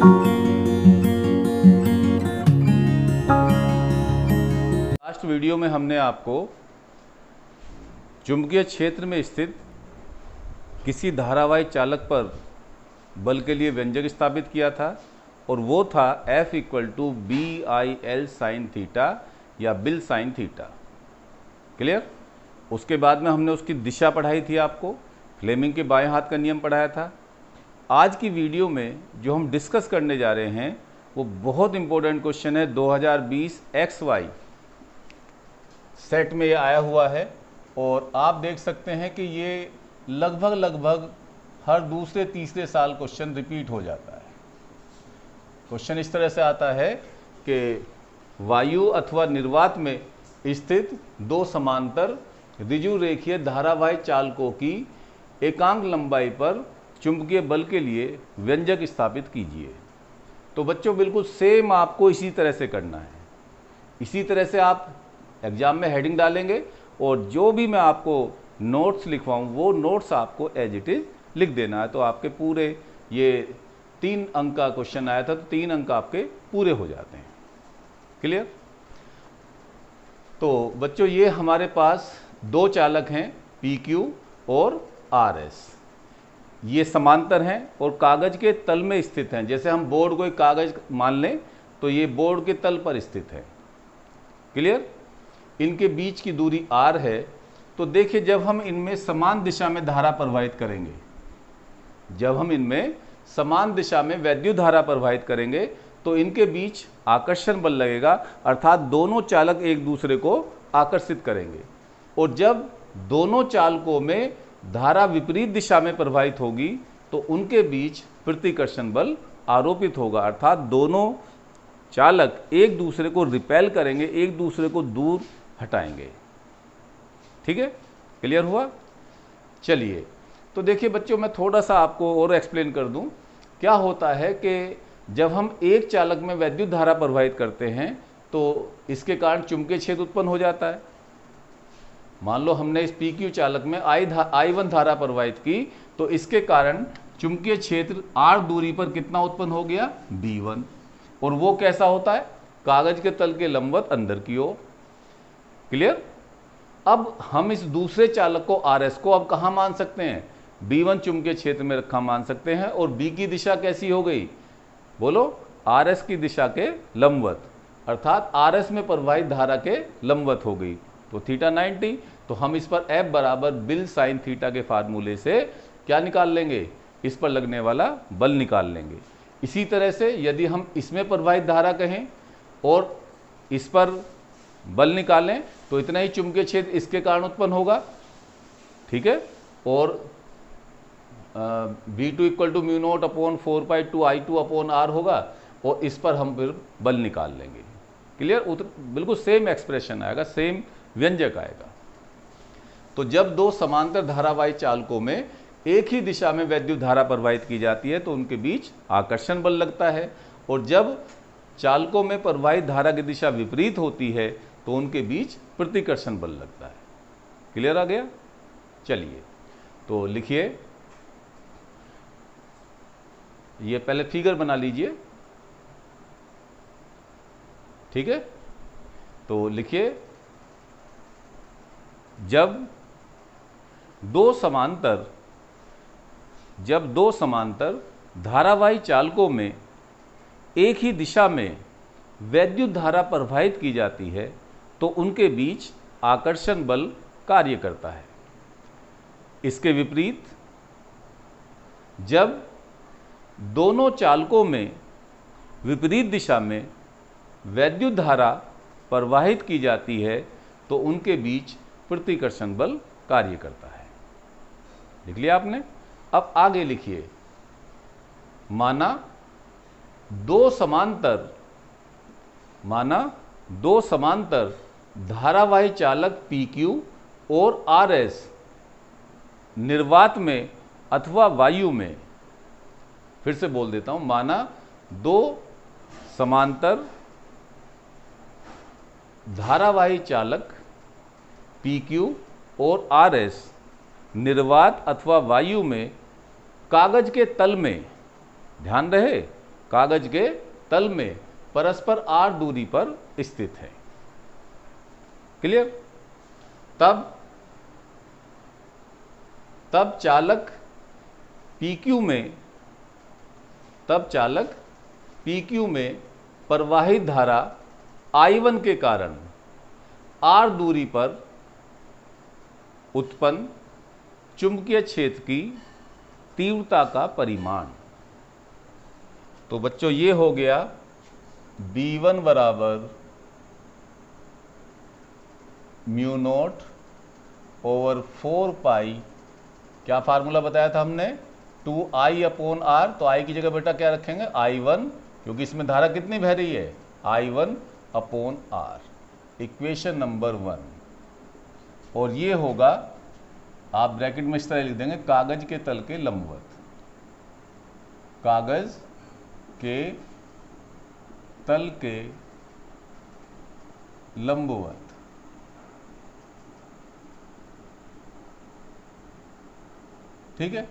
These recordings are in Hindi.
लास्ट वीडियो में हमने आपको चुंबकीय क्षेत्र में स्थित किसी धारावाही चालक पर बल के लिए व्यंजक स्थापित किया था और वो था F = BIL sin थीटा या बिल साइन थीटा। क्लियर? उसके बाद में हमने उसकी दिशा पढ़ाई थी, आपको फ्लेमिंग के बाएं हाथ का नियम पढ़ाया था। आज की वीडियो में जो हम डिस्कस करने जा रहे हैं वो बहुत इंपॉर्टेंट क्वेश्चन है। 2020 XY सेट में ये आया हुआ है और आप देख सकते हैं कि ये लगभग हर दूसरे तीसरे साल क्वेश्चन रिपीट हो जाता है। क्वेश्चन इस तरह से आता है कि वायु अथवा निर्वात में स्थित दो समांतर ऋजु रेखीय धारावाही चालकों की एकांक लंबाई पर चुंबकीय बल के लिए व्यंजक स्थापित कीजिए। तो बच्चों बिल्कुल सेम आपको इसी तरह से करना है। इसी तरह से आप एग्जाम में हेडिंग डालेंगे और जो भी मैं आपको नोट्स लिखवाऊँ वो नोट्स आपको एज इट इज लिख देना है। तो आपके पूरे ये 3 अंक का क्वेश्चन आया था तो 3 अंक आपके पूरे हो जाते हैं। क्लियर? तो बच्चों ये हमारे पास दो चालक हैं PQ और RS। ये समांतर हैं और कागज के तल में स्थित हैं। जैसे हम बोर्ड को एक कागज मान लें तो ये बोर्ड के तल पर स्थित है। क्लियर? इनके बीच की दूरी R है। तो देखिए जब हम इनमें समान दिशा में धारा प्रवाहित करेंगे, जब हम इनमें समान दिशा में वैद्युत धारा प्रवाहित करेंगे तो इनके बीच आकर्षण बल लगेगा, अर्थात दोनों चालक एक दूसरे को आकर्षित करेंगे। और जब दोनों चालकों में धारा विपरीत दिशा में प्रवाहित होगी तो उनके बीच प्रतिकर्षण बल आरोपित होगा, अर्थात दोनों चालक एक दूसरे को रिपेल करेंगे, एक दूसरे को दूर हटाएंगे। ठीक है? क्लियर हुआ? चलिए तो देखिए बच्चों मैं थोड़ा सा आपको और एक्सप्लेन कर दूं। क्या होता है कि जब हम एक चालक में वैद्युत धारा प्रवाहित करते हैं तो इसके कारण चुंबकीय क्षेत्र उत्पन्न हो जाता है। मान लो हमने इस PQ चालक में I1 धारा प्रवाहित की तो इसके कारण चुंबकीय क्षेत्र R दूरी पर कितना उत्पन्न हो गया? B1। और वो कैसा होता है? कागज के तल के लंबवत अंदर की ओर। क्लियर? अब हम इस दूसरे चालक को RS को अब कहां मान सकते हैं? B1 चुंबकीय क्षेत्र में रखा मान सकते हैं। और B की दिशा कैसी हो गई? बोलो, RS की दिशा के लंबवत, अर्थात RS में प्रवाहित धारा के लंबवत हो गई। तो थीटा 90। तो हम इस पर F बराबर बिल साइन थीटा के फार्मूले से क्या निकाल लेंगे? इस पर लगने वाला बल निकाल लेंगे। इसी तरह से यदि हम इसमें प्रवाहित धारा कहें और इस पर बल निकालें तो इतना ही चुंबकीय क्षेत्र इसके कारण उत्पन्न होगा। ठीक है? और V2 = μ0/4π2I2/R होगा और इस पर हम फिर बल निकाल लेंगे। क्लियर? बिल्कुल सेम एक्सप्रेशन आएगा, सेम व्यंजक आएगा। तो जब दो समांतर धारावाही चालकों में एक ही दिशा में वैद्युत धारा प्रवाहित की जाती है तो उनके बीच आकर्षण बल लगता है। और जब चालकों में प्रवाहित धारा की दिशा विपरीत होती है तो उनके बीच प्रतिकर्षण बल लगता है। क्लियर आ गया? चलिए तो लिखिए, ये पहले फिगर बना लीजिए। ठीक है? तो लिखिए, जब दो समांतर धारावाही चालकों में एक ही दिशा में वैद्युत धारा प्रवाहित की जाती है तो उनके बीच आकर्षण बल कार्य करता है। इसके विपरीत जब दोनों चालकों में विपरीत दिशा में वैद्युत धारा प्रवाहित की जाती है तो उनके बीच प्रतिकर्षण बल कार्य करता है। लिख लिया आपने? अब आगे लिखिए, माना दो समांतर धारावाही चालक PQ और RS निर्वात में अथवा वायु में, फिर से बोल देता हूं, माना दो समांतर धारावाही चालक PQ और RS निर्वात अथवा वायु में कागज के तल में, ध्यान रहे, कागज के तल में परस्पर r दूरी पर स्थित है। क्लियर? तब चालक PQ में प्रवाहित धारा I1 के कारण r दूरी पर उत्पन्न चुंबकीय क्षेत्र की तीव्रता का परिमाण। तो बच्चों ये हो गया B1 बराबर म्यू नोट ओवर 4 पाई, क्या फार्मूला बताया था हमने, 2I अपॉन R। तो I की जगह बेटा क्या रखेंगे, I1, क्योंकि इसमें धारा कितनी बह रही है, I1 upon R, equation number 1। और ये होगा, आप ब्रैकेट में इस तरह लिख देंगे, कागज के तल के लंबवत, कागज के तल के लंबवत। ठीक है?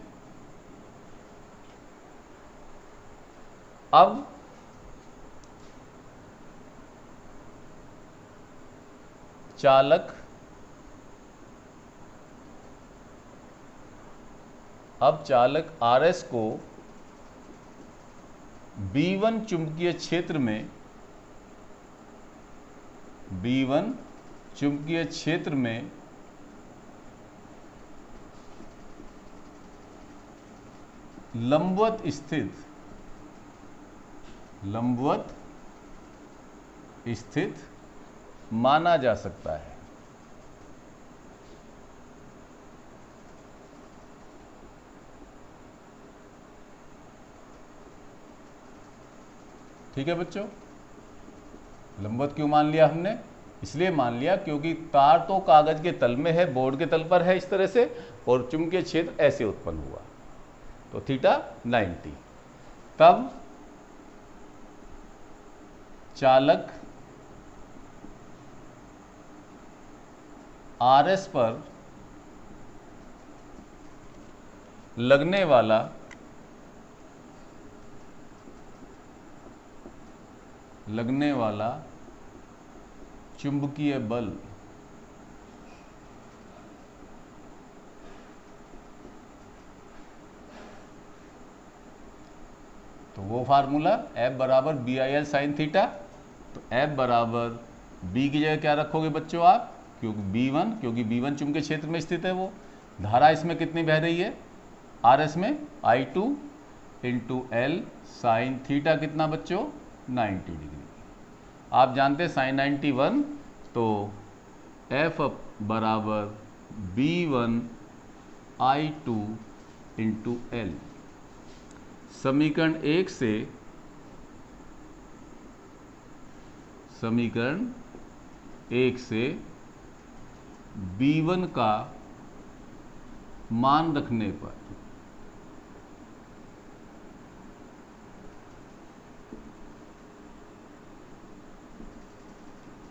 अब चालक RS को B1 चुंबकीय क्षेत्र में लंबवत स्थित माना जा सकता है। ठीक है बच्चों? लंबवत क्यों मान लिया हमने? इसलिए मान लिया क्योंकि तार तो कागज के तल में है, बोर्ड के तल पर है इस तरह से, और चुंबकीय क्षेत्र ऐसे उत्पन्न हुआ, तो थीटा 90। तब चालक RS पर लगने वाला चुंबकीय बल तो वो फार्मूला F बराबर BIL साइन थीटा। तो F बराबर B की जगह क्या रखोगे बच्चों आप, क्योंकि B1 चुंबकीय क्षेत्र में स्थित है। वो धारा इसमें कितनी बह रही है, RS में I2 into L sine theta कितना बच्चों, 90 डिग्री। आप जानते हैं साइन 91, तो F बराबर B1 I2 इंटू L। समीकरण 1 से B1 का मान रखने पर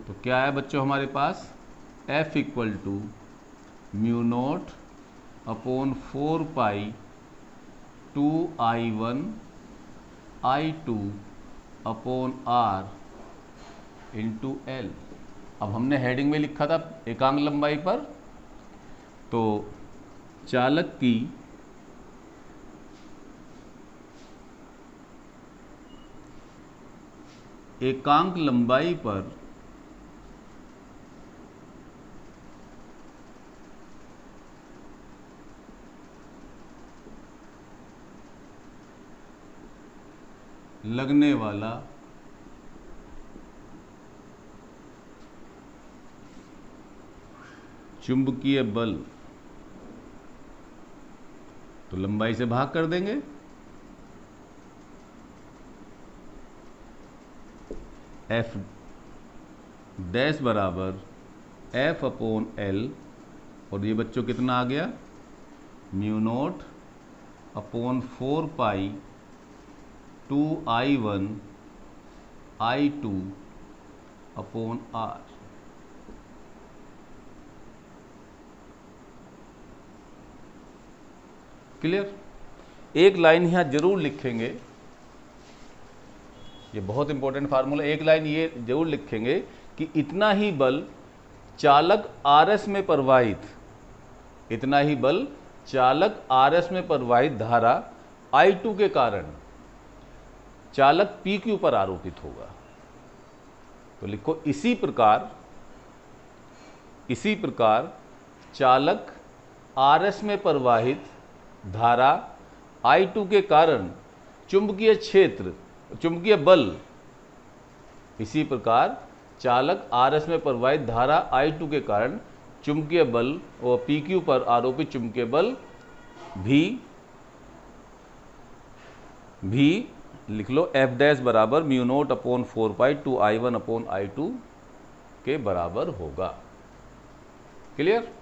तो क्या है बच्चों हमारे पास, F equal to mu naught upon 4 pi 2I1 I2 upon R into L। अब हमने हेडिंग में लिखा था एकांक लंबाई पर, तो चालक की एकांक लंबाई पर लगने वाला चुंबकीय बल, तो लंबाई से भाग कर देंगे, F डैश बराबर F अपॉन L, और ये बच्चों कितना आ गया, mu naught upon 4 pi 2I1 I2 upon R। Clear? एक लाइन यहां जरूर लिखेंगे, ये बहुत इंपॉर्टेंट फार्मूला। एक लाइन ये जरूर लिखेंगे कि इतना ही बल चालक RS में प्रवाहित, इतना ही बल चालक RS में प्रवाहित धारा I2 के कारण चालक PQ पर आरोपित होगा। तो लिखो इसी प्रकार चालक RS में प्रवाहित धारा I2 के कारण चुंबकीय क्षेत्र, चुंबकीय बल, इसी प्रकार चालक RS में प्रवाहित धारा I2 के कारण चुंबकीय बल और PQ पर आरोपित चुंबकीय बल भी लिख लो F डैश बराबर म्यू नोट अपॉन 4 पाई 2 I1 अपॉन I2 के बराबर होगा। क्लियर?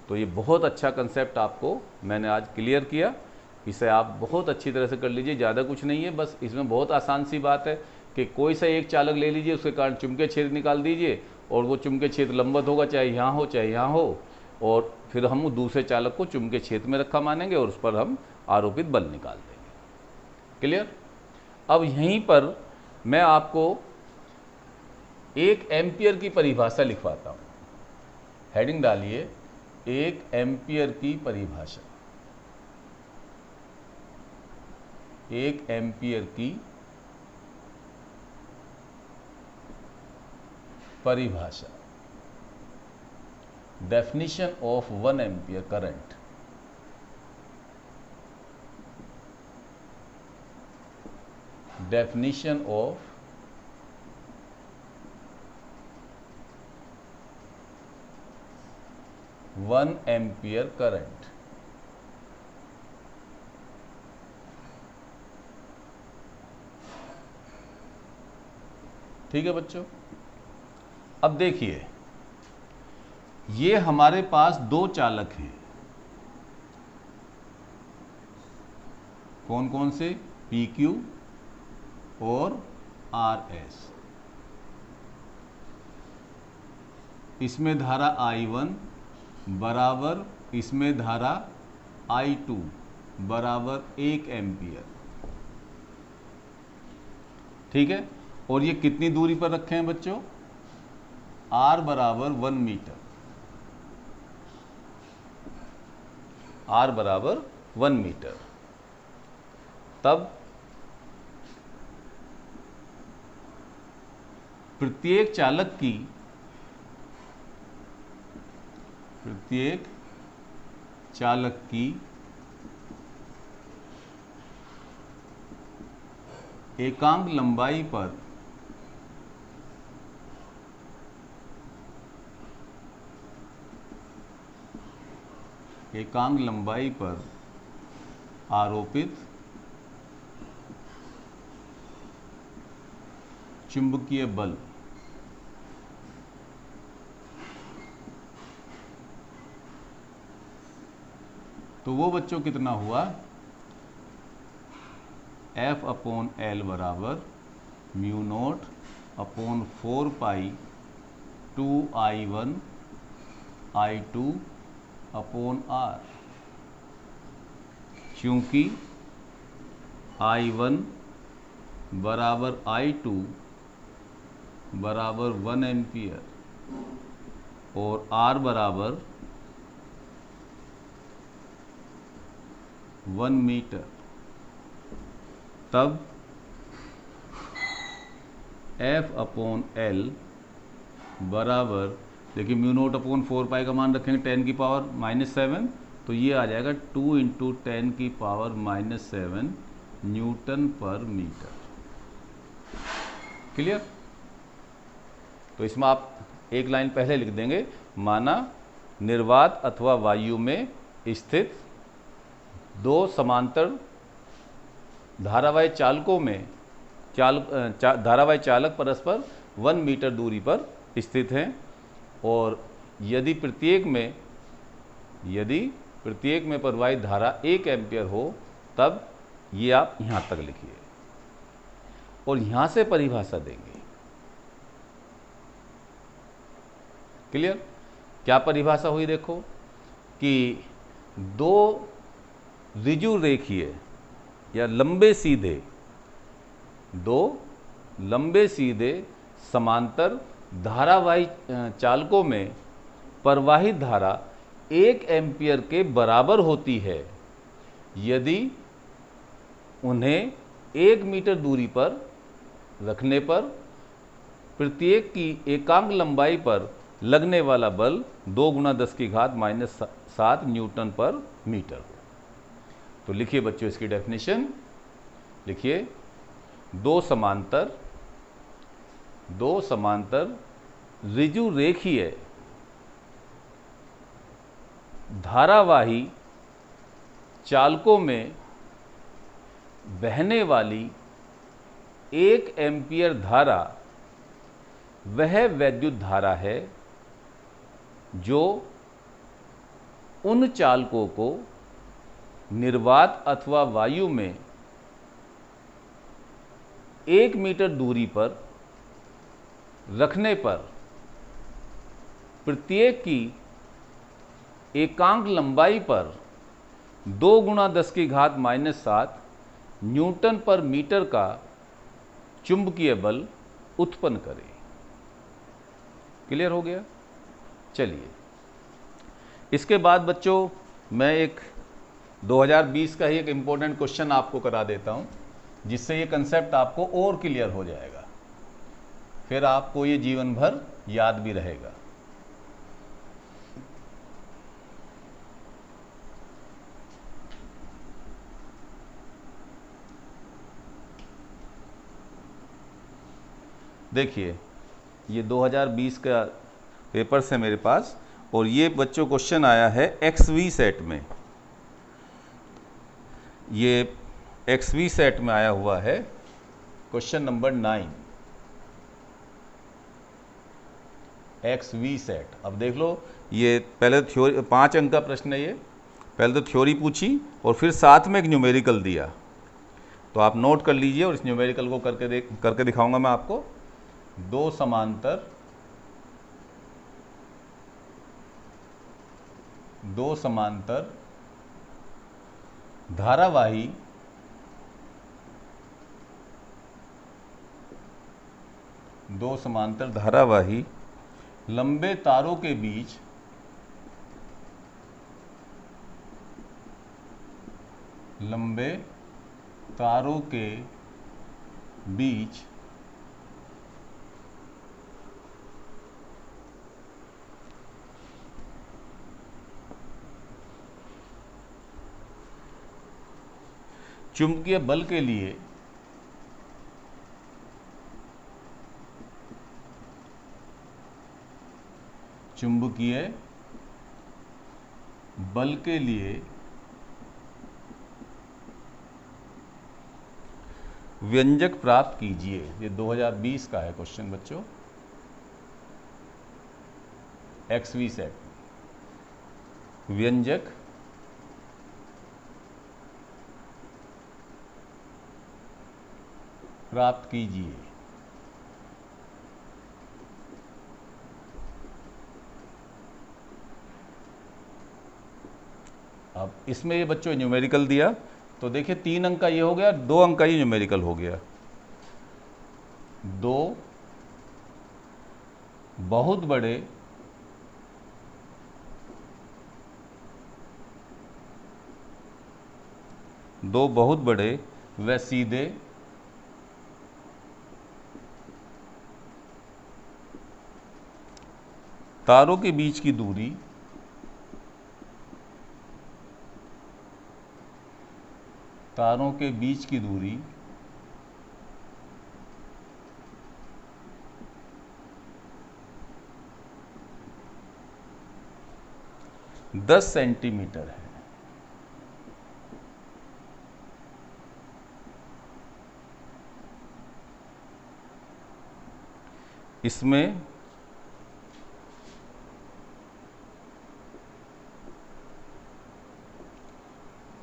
तो ये बहुत अच्छा कंसेप्ट आपको मैंने आज क्लियर किया। इसे आप बहुत अच्छी तरह से कर लीजिए, ज़्यादा कुछ नहीं है, बस इसमें बहुत आसान सी बात है कि कोई सा एक चालक ले लीजिए, उसके कारण चुंबकीय क्षेत्र निकाल दीजिए और वो चुंबकीय क्षेत्र लंबवत होगा, चाहे यहाँ हो चाहे यहाँ हो, और फिर हम दूसरे चालक को चुंबकीय क्षेत्र में रखा मानेंगे और उस पर हम आरोपित बल निकाल देंगे। क्लियर? अब यहीं पर मैं आपको 1 एम्पियर की परिभाषा लिखवाता हूँ। हेडिंग डालिए 1 एम्पियर की परिभाषा। 1 एम्पियर की परिभाषा, definition of 1 ampere current. Definition of 1 ampere current. ठीक है बच्चों? अब देखिए, ये हमारे पास 2 चालक हैं। कौन कौन से? PQ और RS। इसमें धारा I1 बराबर, इसमें धारा I2 बराबर 1 एम्पियर। ठीक है? और ये कितनी दूरी पर रखे हैं बच्चों? R बराबर 1 मीटर। R बराबर 1 मीटर। तब प्रत्येक चालक की एकांक लंबाई पर आरोपित चुंबकीय बल तो वो बच्चों कितना हुआ? F अपॉन L बराबर म्यू नोट अपॉन 4 पाई 2 I1 I2 अपॉन R। क्योंकि I1 बराबर I2 बराबर 1 एम्पियर और R बराबर 1 मीटर, तब F अपॉन L बराबर, देखिए म्यू नोट अपॉन 4 पाई का मान रखेंगे 10 की पावर -7, तो ये आ जाएगा 2 इंटू 10 की पावर -7 न्यूटन पर मीटर। क्लियर? तो इसमें आप एक लाइन पहले लिख देंगे, माना निर्वात अथवा वायु में स्थित 2 समांतर धारावाही चालकों में धारावाही चालक परस्पर 1 मीटर दूरी पर स्थित हैं, और यदि प्रत्येक में प्रवाहित धारा 1 एम्पियर हो, तब ये आप यहाँ तक लिखिए और यहाँ से परिभाषा देंगे। क्लियर? क्या परिभाषा हुई? देखो कि 2 ऋजु रेखीय या लंबे सीधे 2 लंबे सीधे समांतर धारावाही चालकों में प्रवाहित धारा 1 एम्पीयर के बराबर होती है यदि उन्हें 1 मीटर दूरी पर रखने पर प्रत्येक की एकांक लंबाई पर लगने वाला बल 2 गुना 10 की घात -7 न्यूटन पर मीटर हो। तो लिखिए बच्चों इसकी डेफिनेशन, लिखिए दो समांतर ऋजु रेखीय धारावाही चालकों में बहने वाली 1 एम्पीयर धारा वह वैद्युत धारा है जो उन चालकों को निर्वात अथवा वायु में 1 मीटर दूरी पर रखने पर प्रत्येक की एकांक लंबाई पर 2 गुना 10 की घात -7 न्यूटन पर मीटर का चुंबकीय बल उत्पन्न करे। क्लियर हो गया? चलिए इसके बाद बच्चों मैं एक 2020 का ही एक इम्पोर्टेंट क्वेश्चन आपको करा देता हूं, जिससे ये कंसेप्ट आपको और क्लियर हो जाएगा, फिर आपको ये जीवन भर याद भी रहेगा। देखिए ये 2020 का पेपर्स है मेरे पास, और ये बच्चों क्वेश्चन आया है XV सेट में। ये XV सेट में आया हुआ है क्वेश्चन नंबर 9, XV सेट। अब देख लो, ये पहले थ्योरी 5 अंक का प्रश्न है। ये पहले तो थ्योरी पूछी और फिर साथ में एक न्यूमेरिकल दिया, तो आप नोट कर लीजिए और इस न्यूमेरिकल को करके दिखाऊंगा मैं आपको। दो समांतर धारावाही लंबे तारों के बीच चुंबकीय बल के लिए व्यंजक प्राप्त कीजिए। ये 2020 का है क्वेश्चन बच्चों, XV सेट। व्यंजक प्राप्त कीजिए। अब इसमें ये बच्चों न्यूमेरिकल दिया, तो देखिए 3 अंक का ये हो गया, 2 अंक का ये न्यूमेरिकल हो गया। 2 बहुत बड़े व सीधे तारों के बीच की दूरी दस सेंटीमीटर है। इसमें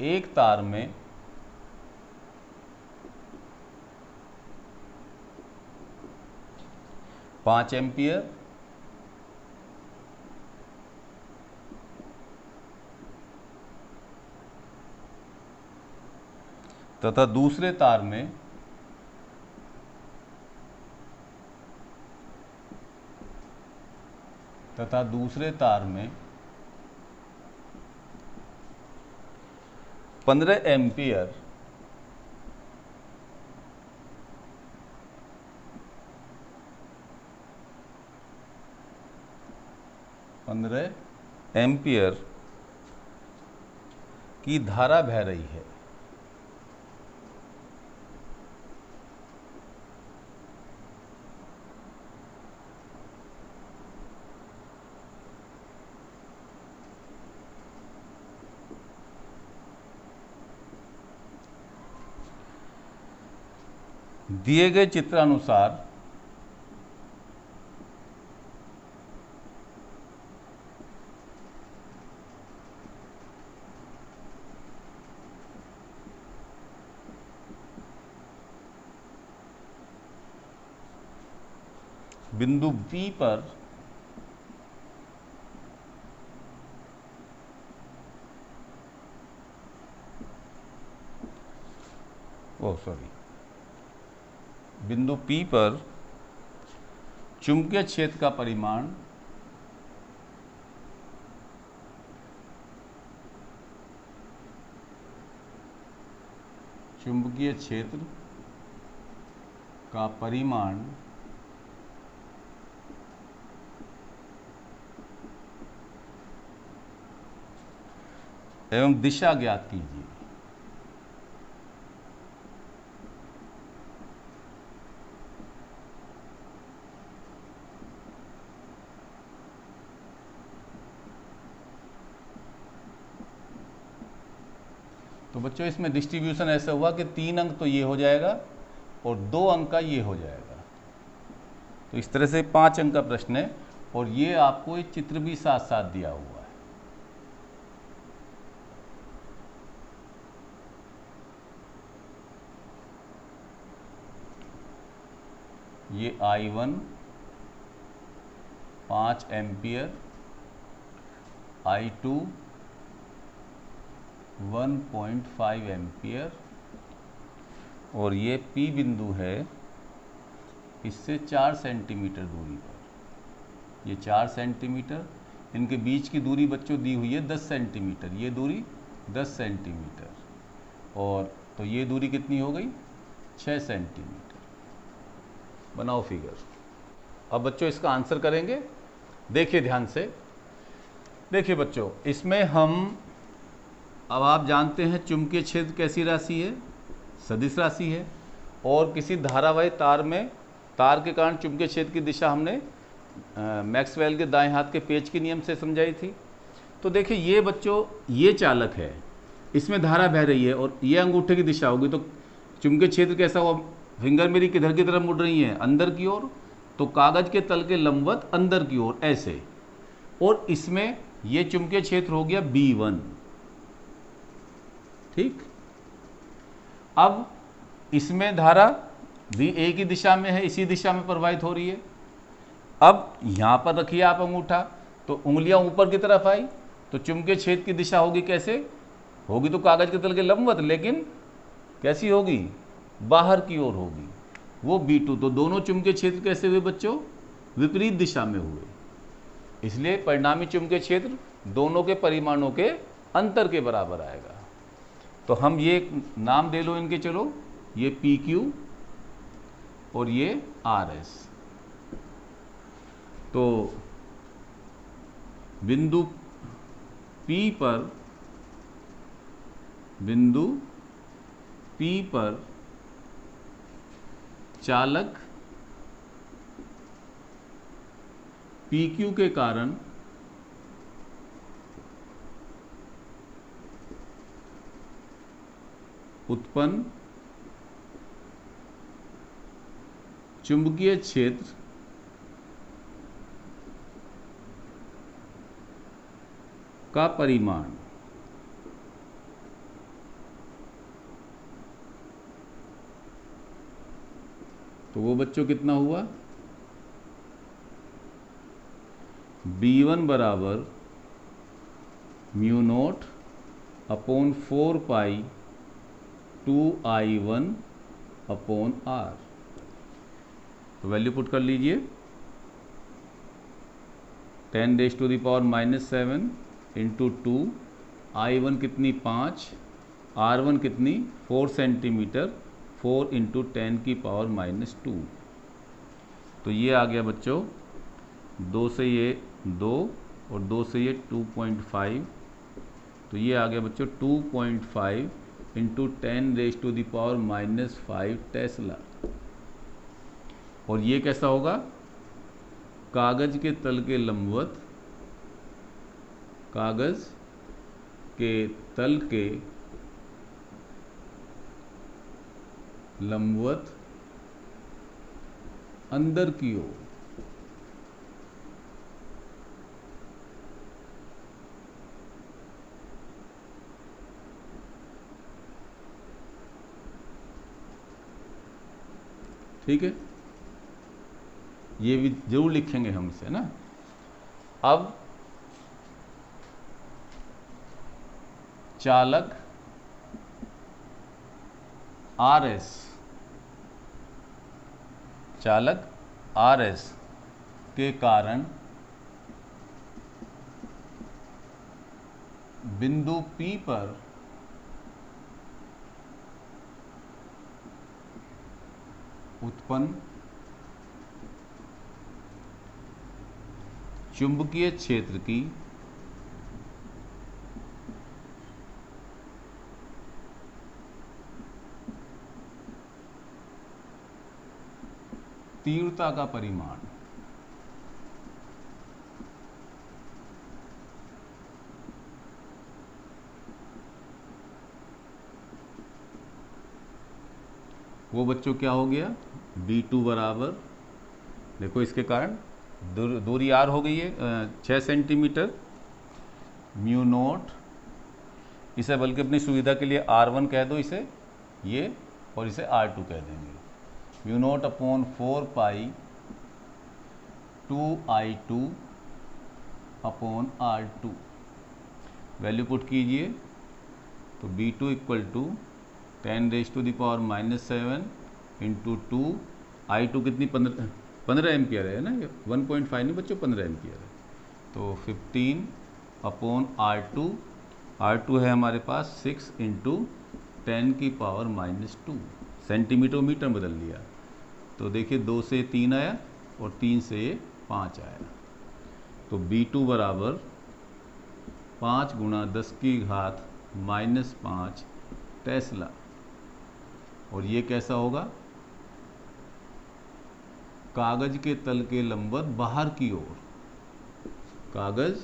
एक तार में 5 एम्पियर तथा दूसरे तार में तथा दूसरे तार में 15 एम्पियर की धारा बह रही है। दिए गए चित्रानुसार बिंदु बी पर बिंदु P पर चुंबकीय क्षेत्र का परिमाण एवं दिशा ज्ञात कीजिए। तो बच्चों इसमें डिस्ट्रीब्यूशन ऐसा हुआ कि 3 अंक तो ये हो जाएगा और 2 अंक का ये हो जाएगा। तो इस तरह से 5 अंक का प्रश्न है और ये आपको एक चित्र भी साथ साथ दिया हुआ है। ये I1 5 एम्पियर, I2 1.5 एम्पियर और ये P बिंदु है इससे 4 सेंटीमीटर दूरी पर। ये 4 सेंटीमीटर, इनके बीच की दूरी बच्चों दी हुई है 10 सेंटीमीटर, ये दूरी 10 सेंटीमीटर और तो ये दूरी कितनी हो गई 6 सेंटीमीटर। बनाओ फिगर। अब बच्चों इसका आंसर करेंगे। देखिए ध्यान से, देखिए बच्चों इसमें हम अब आप जानते हैं चुंबकीय क्षेत्र कैसी राशि है, सदिश राशि है और किसी धारावाही तार में तार के कारण चुंबकीय क्षेत्र की दिशा हमने मैक्सवेल के दाएं हाथ के पेच के नियम से समझाई थी। तो देखिए ये बच्चों ये चालक है, इसमें धारा बह रही है और ये अंगूठे की दिशा होगी, तो चुंबकीय क्षेत्र कैसा हुआ, फिंगर मेरी किधर की तरफ मुड़ रही है अंदर की ओर, तो कागज के तल के लंबवत अंदर की ओर ऐसे, और इसमें ये चुंबकीय क्षेत्र हो गया B1। ठीक, अब इसमें धारा भी एक ही दिशा में है, इसी दिशा में प्रवाहित हो रही है। अब यहां पर रखिए आप अंगूठा, तो उंगलियां ऊपर की तरफ आई तो चुंबकीय क्षेत्र की दिशा होगी कैसे, होगी तो कागज के तल के लंबवत, लेकिन कैसी होगी, बाहर की ओर होगी, वो B2। तो दोनों चुंबकीय क्षेत्र कैसे हुए बच्चों, विपरीत दिशा में हुए, इसलिए परिणामी चुंबकीय क्षेत्र दोनों के परिमाणों के अंतर के बराबर आएगा। तो हम ये नाम दे लो इनके, चलो ये PQ और ये RS। तो बिंदु P पर चालक PQ के कारण उत्पन्न चुंबकीय क्षेत्र का परिमाण तो वो बच्चों कितना हुआ, B1 बराबर μ0 upon 4 pi 2I1 upon R। तो वैल्यू पुट कर लीजिए, 10⁻⁻7 इंटू 2, I1 कितनी 5, R1 कितनी 4 सेंटीमीटर, 4 इंटू 10⁻²। तो ये आ गया बच्चों, 2 से ये 2 और 2 से ये 2.5, तो ये आ गया बच्चों 2.5 इंटू 10⁻⁻5 टेस्ला। और ये कैसा होगा, कागज के तल के लंबवत, कागज के तल के लंबवत अंदर की ओर। ठीक है, ये भी जरूर लिखेंगे हम इसे ना। अब चालक RS, चालक RS के कारण बिंदु P पर उत्पन्न चुंबकीय क्षेत्र की तीव्रता का परिमाण वो बच्चों क्या हो गया, B2 बराबर, देखो इसके कारण दूरी R हो गई है 6 सेंटीमीटर, म्यू नोट, इसे बल्कि अपनी सुविधा के लिए R1 कह दो इसे, ये, और इसे R2 कह देंगे। म्यू नोट अपॉन 4 पाई 2I2 upon R2, value put कीजिए तो B2 equal to 10⁻⁻7 into 2, I2 कितनी 15 एम्पियर है ना, ये 1.5 नहीं बच्चों 15 एम्पियर है, तो 15 अपॉन R2 है हमारे पास 6 इंटू 10⁻², सेंटीमीटर मीटर बदल लिया, तो देखिए 2 से 3 आया और 3 से 5 आया, तो B2 बराबर 5 गुणा 10⁻⁻5 टेस्ला। और ये कैसा होगा, कागज के तल के लंबवत बाहर की ओर, कागज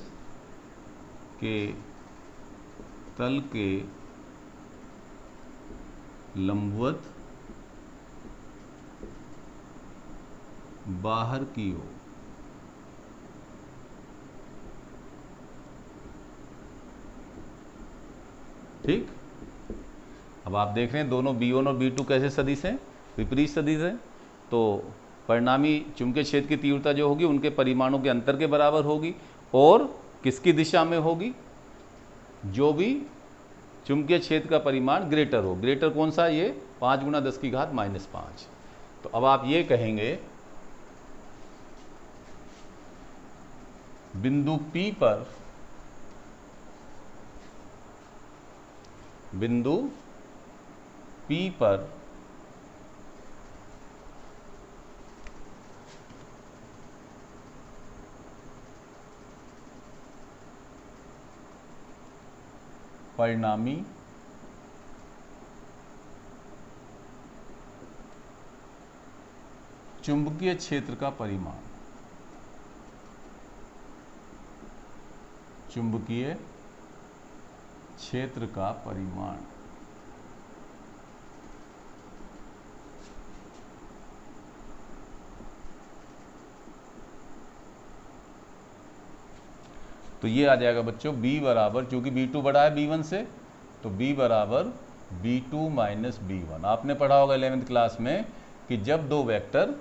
के तल के लंबवत बाहर की ओर। ठीक, अब आप देख रहे हैं दोनों B1 और B2 कैसे सदिश हैं, विपरीत सदिश हैं, तो परिणामी चुंबकीय क्षेत्र की तीव्रता जो होगी उनके परिमाणों के अंतर के बराबर होगी, और किसकी दिशा में होगी, जो भी चुंबकीय क्षेत्र का परिमाण ग्रेटर हो। ग्रेटर कौन सा, ये 5 गुणा 10⁻⁻5। तो अब आप ये कहेंगे बिंदु P पर, बिंदु P पर परिणामी चुंबकीय क्षेत्र का परिमाण, चुंबकीय क्षेत्र का परिमाण, तो ये आ जाएगा बच्चों B बराबर, चूंकि B2 बड़ा है B1 से, तो B बराबर B2 माइनस B1। आपने पढ़ा होगा 11th क्लास में कि जब दो वेक्टर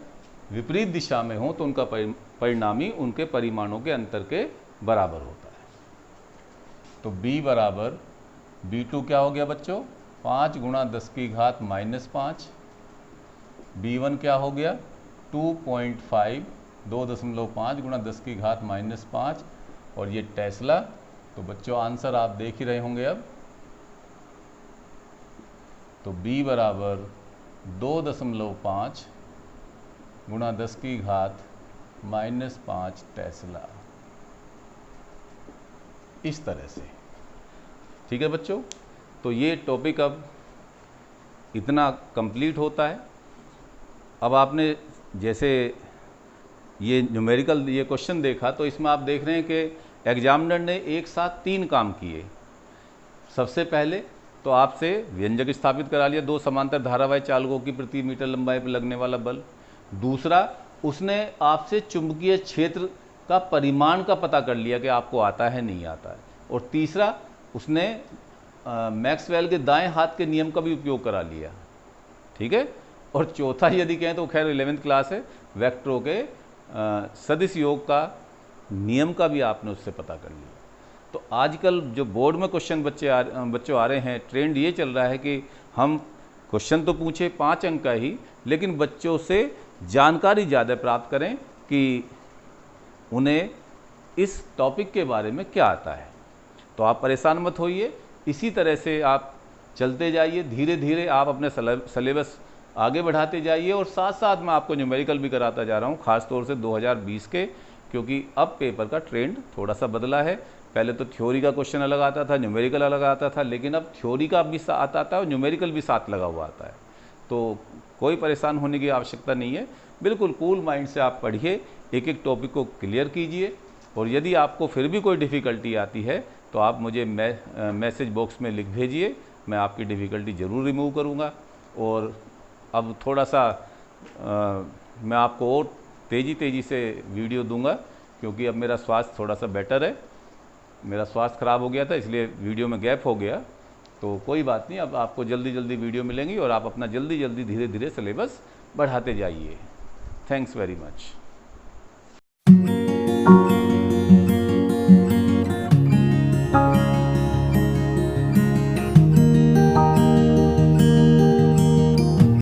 विपरीत दिशा में हो तो उनका परिणामी उनके परिमाणों के अंतर के बराबर होता है। तो B बराबर B2 क्या हो गया बच्चों, 5 गुणा 10⁻⁻5, B1 क्या हो गया 2.5 2.5 गुणा 10 की घात -5 और ये टेस्ला। तो बच्चों आंसर आप देख ही रहे होंगे अब। तो B बराबर 2.5 गुणा 10 की घात -5 टेस्ला, इस तरह से। ठीक है बच्चों, तो ये टॉपिक अब इतना कंप्लीट होता है। अब आपने जैसे ये न्यूमेरिकल ये क्वेश्चन देखा, तो इसमें आप देख रहे हैं कि एग्जामिनर ने एक साथ 3 काम किए। सबसे पहले तो आपसे व्यंजक स्थापित करा लिया, 2 समांतर धारावाही चालकों की प्रति मीटर लंबाई पर लगने वाला बल। दूसरा, उसने आपसे चुंबकीय क्षेत्र का परिमाण का पता कर लिया कि आपको आता है नहीं आता है। और तीसरा, उसने मैक्सवेल के दाएं हाथ के नियम का भी उपयोग करा लिया। ठीक है। और चौथा यदि कहें तो खैर 11वीं क्लास है, वेक्टरों के सदिश योग का नियम का भी आपने उससे पता कर लिया। तो आजकल जो बोर्ड में क्वेश्चन बच्चों आ रहे हैं, ट्रेंड ये चल रहा है कि हम क्वेश्चन तो पूछे 5 अंक का ही, लेकिन बच्चों से जानकारी ज़्यादा प्राप्त करें कि उन्हें इस टॉपिक के बारे में क्या आता है। तो आप परेशान मत होइए, इसी तरह से आप चलते जाइए, धीरे धीरे आप अपने सिलेबस आगे बढ़ाते जाइए। और साथ साथ मैं आपको न्यूमेरिकल भी कराता जा रहा हूँ, खास तौर से 2020 के, क्योंकि अब पेपर का ट्रेंड थोड़ा सा बदला है। पहले तो थ्योरी का क्वेश्चन अलग आता था, न्यूमेरिकल अलग आता था, लेकिन अब थ्योरी का भी साथ आता है और न्यूमेरिकल भी साथ लगा हुआ आता है। तो कोई परेशान होने की आवश्यकता नहीं है, बिल्कुल कूल माइंड से आप पढ़िए, एक एक टॉपिक को क्लियर कीजिए। और यदि आपको फिर भी कोई डिफ़िकल्टी आती है तो आप मुझे मैसेज बॉक्स में लिख भेजिए, मैं आपकी डिफ़िकल्टी ज़रूर रिमूव करूँगा। और अब थोड़ा सा मैं आपको और तेज़ी से वीडियो दूंगा, क्योंकि अब मेरा स्वास्थ्य थोड़ा सा बेटर है। मेरा स्वास्थ्य ख़राब हो गया था, इसलिए वीडियो में गैप हो गया। तो कोई बात नहीं, अब आपको जल्दी जल्दी वीडियो मिलेंगी और आप अपना जल्दी जल्दी धीरे धीरे सिलेबस बढ़ाते जाइए। Thanks very much.